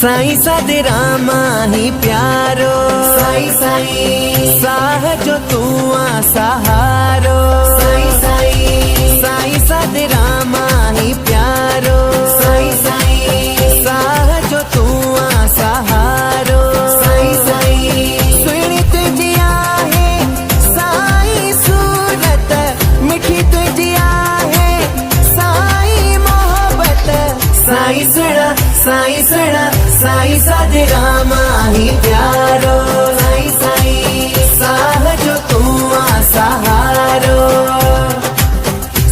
साईं सादे रामा ही प्यारो, साईं साईं साह जो तू आ सहारो, साईं साईं साईं सादे रामा ही प्यारो, साईं साईं साह जो तू आ सहारो, साईं साईं सुणी तुझी आहे साईं सूरत, मिठी तुझी आहे साईं मोहब्बत, साईं सुना साईं सुना साईं सादे रामा ही प्यारो, साईं साईं साह जो तू आ सहारो।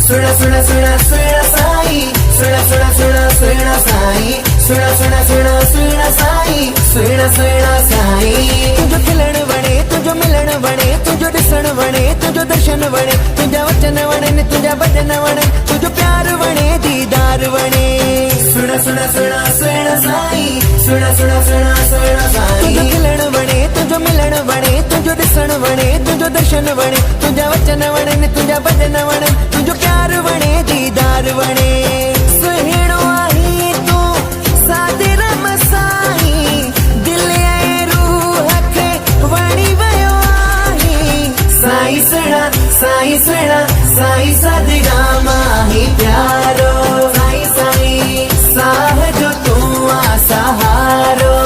सुना सुना सुना सुना साईं, सुना सुना सुना सुना साईं, सुना सुना सुना सुना साईं, सुना सुना साईं। तुझो खिलण वणे, तुझो मिलण वणे, तुझो ॾिसण वणे, तुझो दर्शन वणे, तुझा वचन वणे, तुझा भजन वणे, तुझो प्यार वणे, दीदार वणे। सुना सुना सुना सुना साईं, सुना सुना सुना सुना साईं। तुझो खिलण वणे, तुझो मिलण वणे, तुझो ॾिसण वणे, तुझो दर्शन वणे, तुझा वचन वणे, तुझा भजन वणे, तुझो प्यार वणे, दीदार वणे। सुहिणो आहीं तू सादे राम साईं, दिल ऐं रूह खे वणी वियो आहीं। साईं सुना साईं सुना साईं सादे राम ही प्यारो, साईं साईं साह जो तू आ सहारो।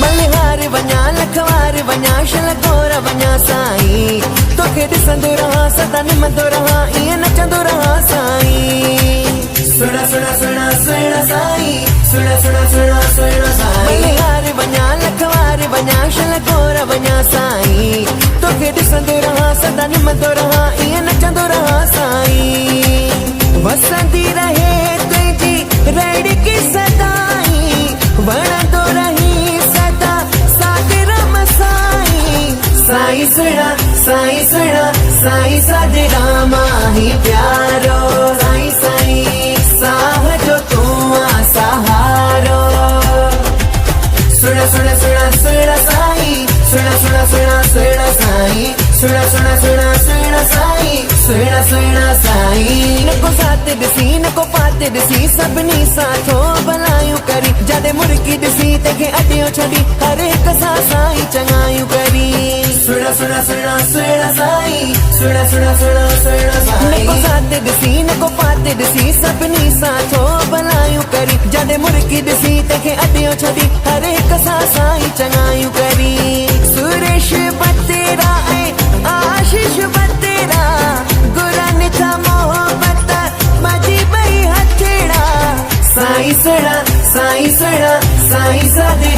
मल्हार वञा लखवार वञा शलगोर वञा साईं, तोखे ॾिसंदो रहां सदा निमंदो रहां ईअं नचंदो रहां साईं। सुना सुना सुना सुना साईं, सुना सुना सुना सुना साईं। मल्हार वञा लखवार वञा शलगोर वञा साईं, तोखे ॾिसंदो रहां सदा निमंदो रहां ईअं नचंदो रहां साईं। वसंदी रहे तुंहिंजी रड़की सदाईं, वणंदो रही सदा सादे राम साईं। साईं सुना साईं सुना साईं सादे रामा ही प्यारो, साईं साईं साह जो तू आ सहारो। सुना सुना सुना सुना साईं, सुना सुना सुना सुना साईं, सुना सुना सुना सुना साईं, सुना सुना साईं। नको साथ ॾिसी नको पात ॾिसी सभिनी साथो भलायूं करी, जॾहिं मुर्गी ॾिसी तंहिंखे अॾियो छॾी हर हिक सां साईं चङायूं करी। सुना सुना सुना सुना साईं, सुना सुना सुना सुना साईं। नको साथ ॾिसी नको पात ॾिसी सभिनी साथो भलायूं करी, जॾहिं मुर्गी ॾिसी तंहिंखे अॾियो छॾी हर हिक सां साईं चङायूं करी। सुरेश बतेरा ऐं आशीष बतेरा, गुरनि था मोहब्बत मजी ॿई हथेड़ा। साईं सुना साईं सुना साईं सादे